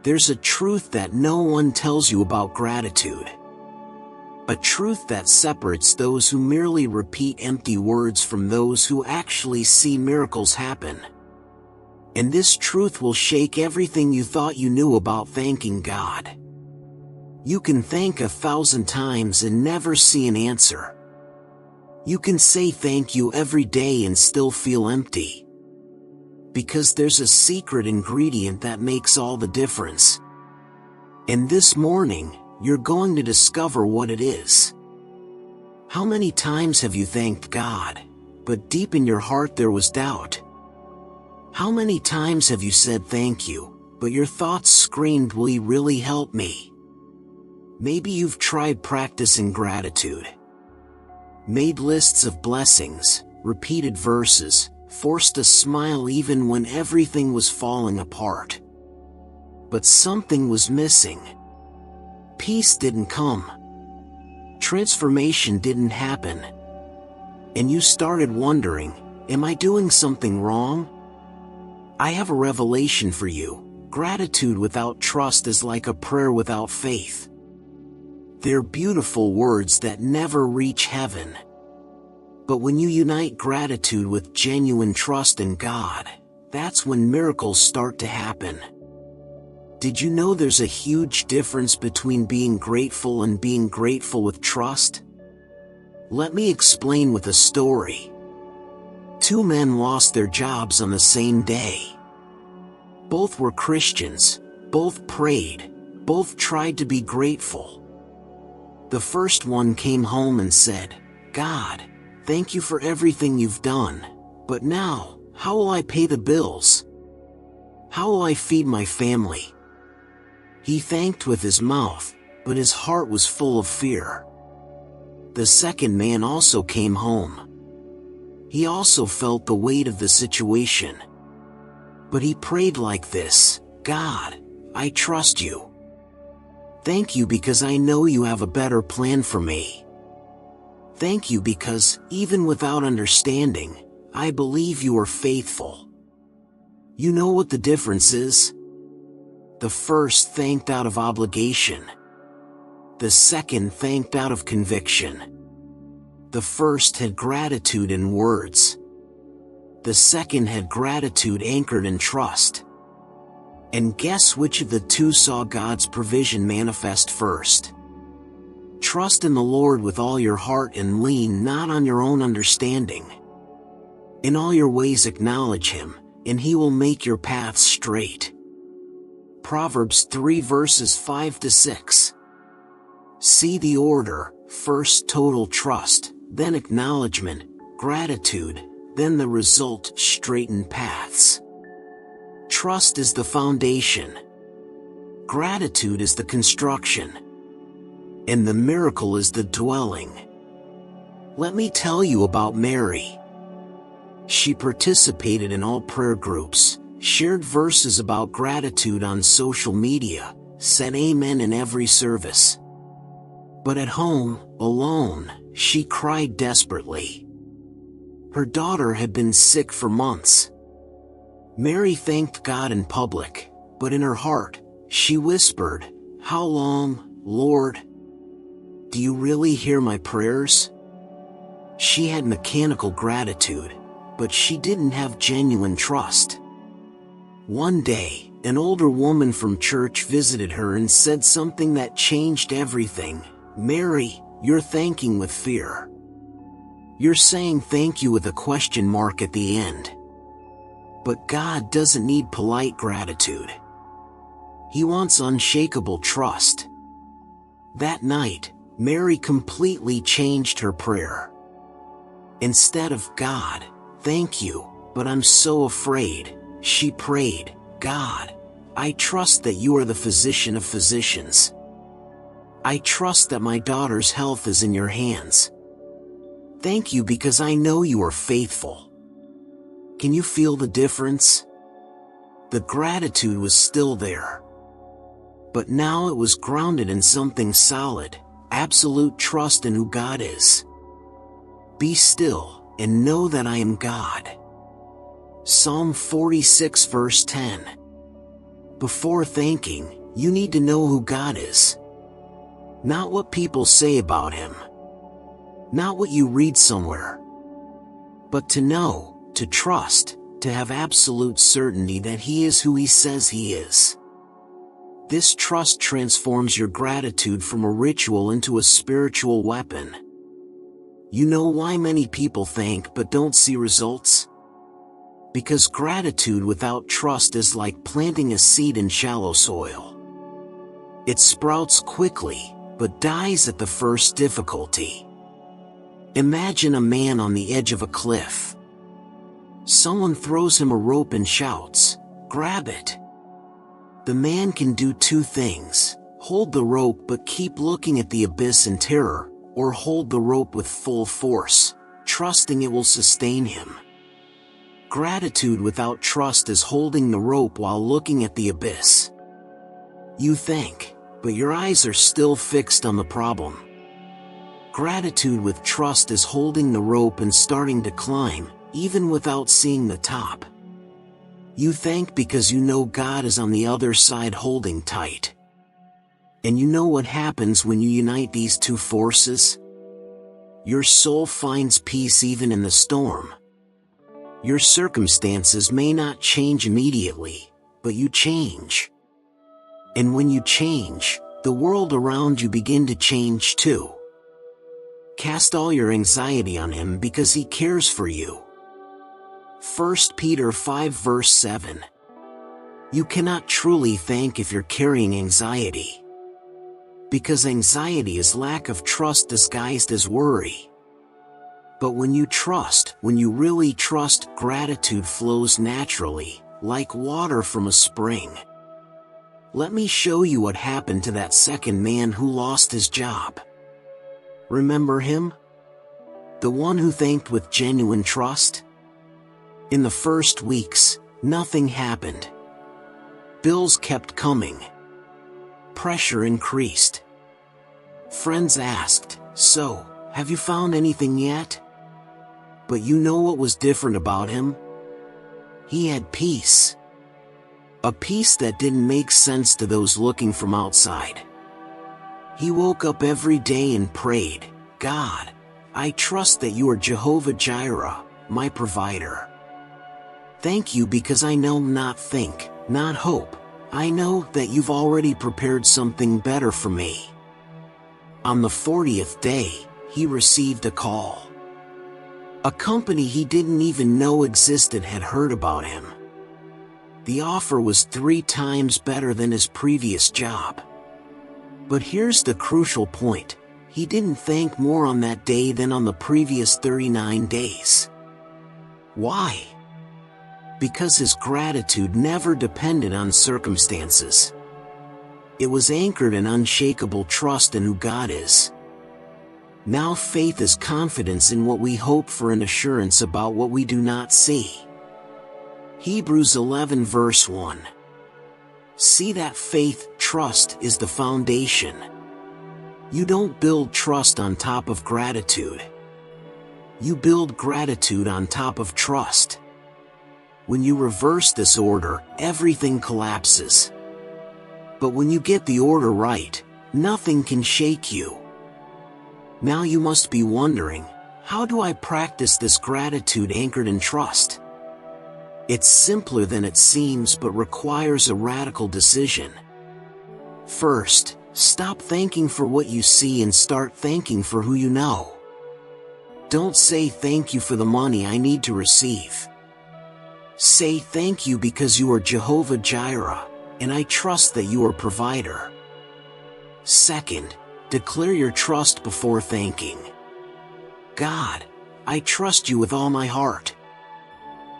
There's a truth that no one tells you about gratitude. A truth that separates those who merely repeat empty words from those who actually see miracles happen. And this truth will shake everything you thought you knew about thanking God. You can thank 1,000 times and never see an answer. You can say thank you every day and still feel empty. Because there's a secret ingredient that makes all the difference. And this morning, you're going to discover what it is. How many times have you thanked God, but deep in your heart there was doubt? How many times have you said thank you, but your thoughts screamed, will He really help me? Maybe you've tried practicing gratitude. Made lists of blessings, repeated verses, forced a smile even when everything was falling apart. But something was missing. Peace didn't come. Transformation didn't happen. And you started wondering, am I doing something wrong? I have a revelation for you. Gratitude without trust is like a prayer without faith. They're beautiful words that never reach heaven. But when you unite gratitude with genuine trust in God, that's when miracles start to happen. Did you know there's a huge difference between being grateful and being grateful with trust? Let me explain with a story. Two men lost their jobs on the same day. Both were Christians, both prayed, both tried to be grateful. The first one came home and said, God, thank you for everything you've done, but now, how will I pay the bills? How will I feed my family? He thanked with his mouth, but his heart was full of fear. The second man also came home. He also felt the weight of the situation. But he prayed like this, God, I trust you. Thank you because I know you have a better plan for me. Thank you because, even without understanding, I believe you are faithful. You know what the difference is? The first thanked out of obligation. The second thanked out of conviction. The first had gratitude in words. The second had gratitude anchored in trust. And guess which of the two saw God's provision manifest first? Trust in the Lord with all your heart and lean not on your own understanding. In all your ways acknowledge Him, and He will make your paths straight. Proverbs 3 verses 5-6. See the order: first total trust, then acknowledgement, gratitude, then the result, straightened paths. Trust is the foundation. Gratitude is the construction. And the miracle is the dwelling. Let me tell you about Mary. She participated in all prayer groups, shared verses about gratitude on social media, said amen in every service. But at home, alone, she cried desperately. Her daughter had been sick for months. Mary thanked God in public, but in her heart, she whispered, "How long, Lord? Do you really hear my prayers?" She had mechanical gratitude, but she didn't have genuine trust. One day, an older woman from church visited her and said something that changed everything. "Mary, you're thanking with fear. You're saying thank you with a question mark at the end. But God doesn't need polite gratitude. He wants unshakable trust." That night, Mary completely changed her prayer. Instead of "God, thank you, but I'm so afraid," she prayed, "God, I trust that you are the physician of physicians. I trust that my daughter's health is in your hands. Thank you because I know you are faithful." Can you feel the difference? The gratitude was still there. But now it was grounded in something solid, absolute trust in who God is. Be still, and know that I am God. Psalm 46 verse 10. Before thanking, you need to know who God is. Not what people say about Him. Not what you read somewhere. But to know, to trust, to have absolute certainty that He is who He says He is. This trust transforms your gratitude from a ritual into a spiritual weapon. You know why many people thank but don't see results? Because gratitude without trust is like planting a seed in shallow soil. It sprouts quickly, but dies at the first difficulty. Imagine a man on the edge of a cliff. Someone throws him a rope and shouts, "Grab it." The man can do two things: hold the rope but keep looking at the abyss in terror, or hold the rope with full force, trusting it will sustain him. Gratitude without trust is holding the rope while looking at the abyss. You thank, but your eyes are still fixed on the problem. Gratitude with trust is holding the rope and starting to climb, even without seeing the top. You thank because you know God is on the other side holding tight. And you know what happens when you unite these two forces? Your soul finds peace even in the storm. Your circumstances may not change immediately, but you change. And when you change, the world around you begin to change too. Cast all your anxiety on Him because He cares for you. 1 Peter 5 verse 7. You cannot truly thank if you're carrying anxiety. Because anxiety is lack of trust disguised as worry. But when you trust, when you really trust, gratitude flows naturally, like water from a spring. Let me show you what happened to that second man who lost his job. Remember him? The one who thanked with genuine trust? In the first weeks, nothing happened. Bills kept coming. Pressure increased. Friends asked, "So, have you found anything yet?" But you know what was different about him? He had peace. A peace that didn't make sense to those looking from outside. He woke up every day and prayed, "God, I trust that you are Jehovah Jireh, my provider. Thank you because I know not think, not hope. I know that you've already prepared something better for me." On the 40th day, he received a call. A company he didn't even know existed had heard about him. The offer was 3 times better than his previous job. But here's the crucial point. He didn't thank more on that day than on the previous 39 days. Why? Because his gratitude never depended on circumstances. It was anchored in unshakable trust in who God is. Now faith is confidence in what we hope for and assurance about what we do not see. Hebrews 11 verse 1. See that faith, trust, is the foundation. You don't build trust on top of gratitude. You build gratitude on top of trust. When you reverse this order, everything collapses. But when you get the order right, nothing can shake you. Now you must be wondering, how do I practice this gratitude anchored in trust? It's simpler than it seems but requires a radical decision. First, stop thanking for what you see and start thanking for who you know. Don't say thank you for the money I need to receive. Say thank you because you are Jehovah Jireh, and I trust that you are provider. Second, declare your trust before thanking. God, I trust you with all my heart.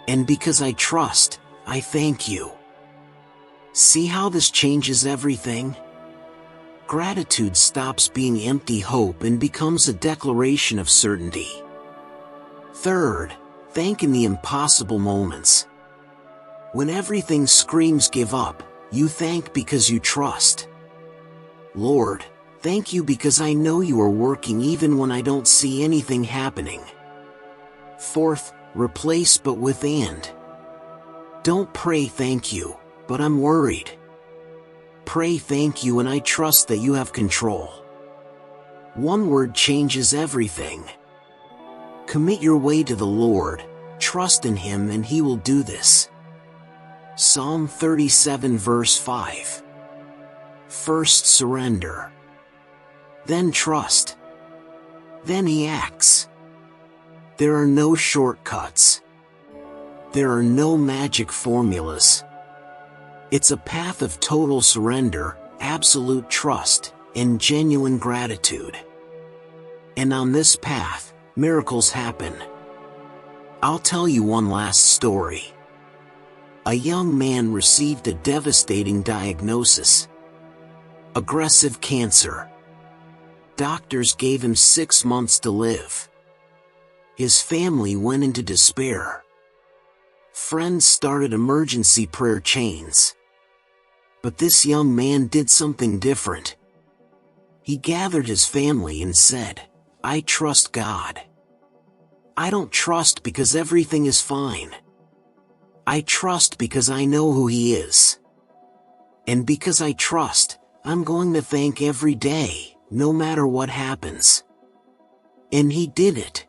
And because I trust, I thank you. See how this changes everything? Gratitude stops being empty hope and becomes a declaration of certainty. Third, thank in the impossible moments. When everything screams give up, you thank because you trust. Lord, thank you because I know you are working even when I don't see anything happening. Fourth, replace but with and. Don't pray thank you, but I'm worried. pray thank you and I trust that you have control. One word changes everything. Commit your way to the Lord, trust in Him and He will do this. Psalm 37 verse 5. First surrender. Then trust. Then He acts. There are no shortcuts. There are no magic formulas. It's a path of total surrender, absolute trust, and genuine gratitude. And on this path, miracles happen. I'll tell you one last story. A young man received a devastating diagnosis. Aggressive cancer. Doctors gave him 6 months to live. His family went into despair. Friends started emergency prayer chains. But this young man did something different. He gathered his family and said, "I trust God. I don't trust because everything is fine. I trust because I know who He is. And because I trust, I'm going to thank every day, no matter what happens." And he did it.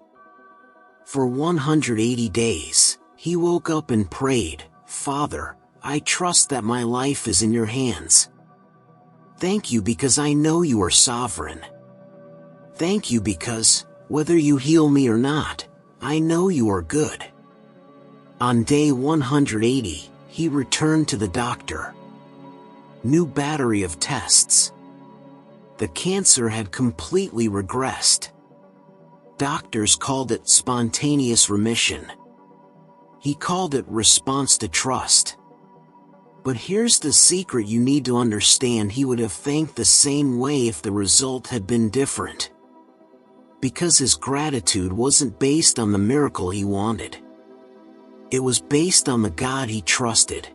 For 180 days, he woke up and prayed, "Father, I trust that my life is in your hands. Thank you because I know you are sovereign. Thank you because, whether you heal me or not, I know you are good." On day 180, he returned to the doctor. New battery of tests. The cancer had completely regressed. Doctors called it spontaneous remission. He called it response to trust. But here's the secret you need to understand: he would have thanked the same way if the result had been different. Because his gratitude wasn't based on the miracle he wanted. It was based on the God he trusted.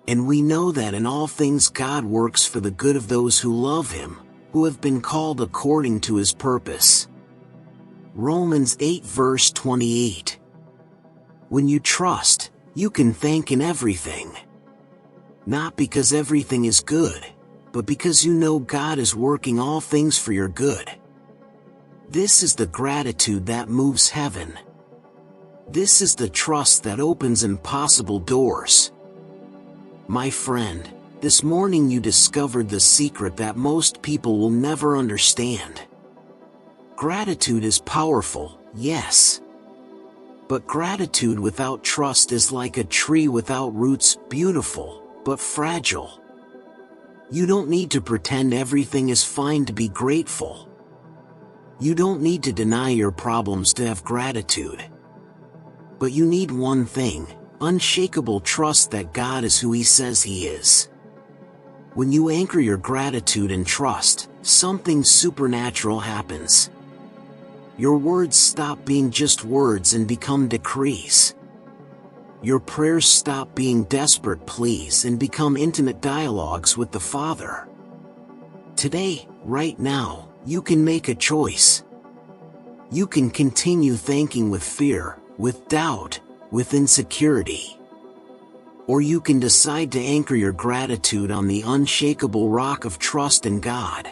And we know that in all things God works for the good of those who love Him, who have been called according to His purpose. Romans 8 verse 28. When you trust, you can thank in everything. Not because everything is good, but because you know God is working all things for your good. This is the gratitude that moves heaven. This is the trust that opens impossible doors. My friend, this morning you discovered the secret that most people will never understand. Gratitude is powerful, yes. But gratitude without trust is like a tree without roots, beautiful, but fragile. You don't need to pretend everything is fine to be grateful. You don't need to deny your problems to have gratitude. But you need one thing: unshakable trust that God is who He says He is. When you anchor your gratitude and trust, something supernatural happens. Your words stop being just words and become decrees. Your prayers stop being desperate pleas and become intimate dialogues with the Father. Today, right now, you can make a choice. You can continue thanking with fear, with doubt, with insecurity. Or you can decide to anchor your gratitude on the unshakable rock of trust in God.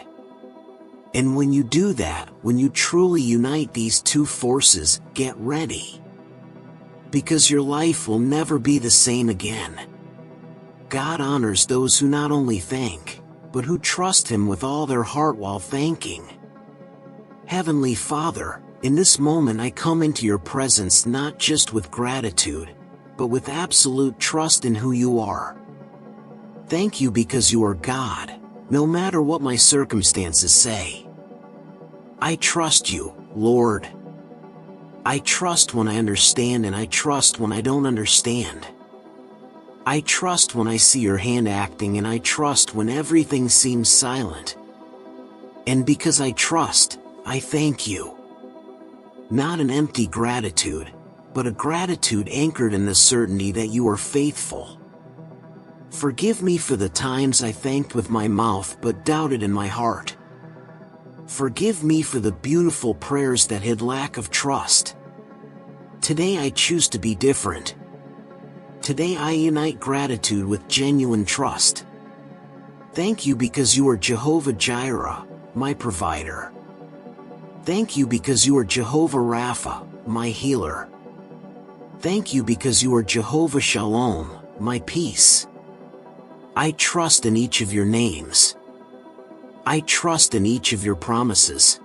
And when you do that, when you truly unite these two forces, get ready. Because your life will never be the same again. God honors those who not only thank, but who trust Him with all their heart while thanking. Heavenly Father, in this moment I come into your presence not just with gratitude, but with absolute trust in who you are. Thank you because you are God, no matter what my circumstances say. I trust you, Lord. I trust when I understand and I trust when I don't understand. I trust when I see your hand acting and I trust when everything seems silent. And because I trust, I thank you. Not an empty gratitude, but a gratitude anchored in the certainty that you are faithful. Forgive me for the times I thanked with my mouth but doubted in my heart. Forgive me for the beautiful prayers that hid lack of trust. Today I choose to be different. Today I unite gratitude with genuine trust. Thank you because you are Jehovah Jireh, my provider. Thank you because you are Jehovah Rapha, my healer. Thank you because you are Jehovah Shalom, my peace. I trust in each of your names. I trust in each of your promises.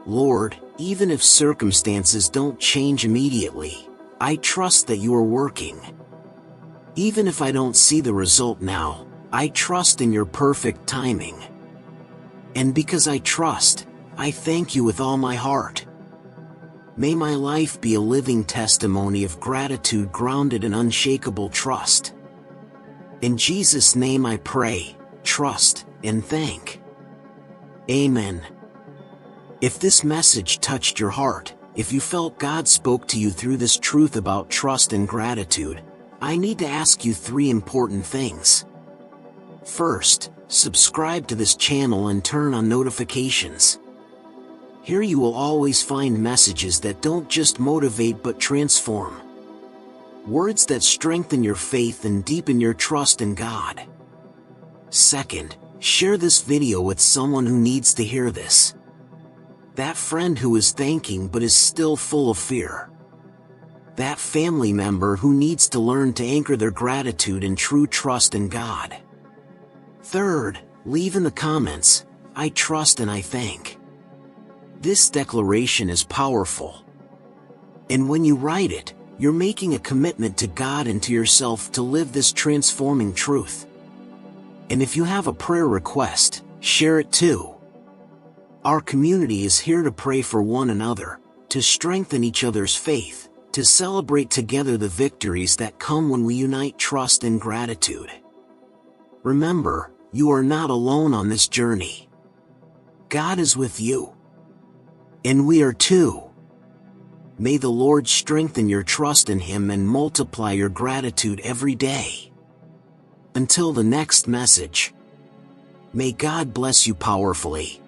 Lord, even if circumstances don't change immediately, I trust that you are working. Even if I don't see the result now, I trust in your perfect timing. And because I trust, I thank you with all my heart. May my life be a living testimony of gratitude grounded in unshakable trust. In Jesus' name I pray, trust, and thank. Amen. If this message touched your heart, if you felt God spoke to you through this truth about trust and gratitude, I need to ask you 3 important things. First, subscribe to this channel and turn on notifications. Here you will always find messages that don't just motivate but transform. Words that strengthen your faith and deepen your trust in God. Second, share this video with someone who needs to hear this. That friend who is thanking but is still full of fear. That family member who needs to learn to anchor their gratitude in true trust in God. Third, leave in the comments, I trust and I thank. This declaration is powerful. And when you write it, you're making a commitment to God and to yourself to live this transforming truth. And if you have a prayer request, share it too. Our community is here to pray for one another, to strengthen each other's faith, to celebrate together the victories that come when we unite trust and gratitude. Remember, you are not alone on this journey. God is with you. And we are too. May the Lord strengthen your trust in Him and multiply your gratitude every day. Until the next message, may God bless you powerfully.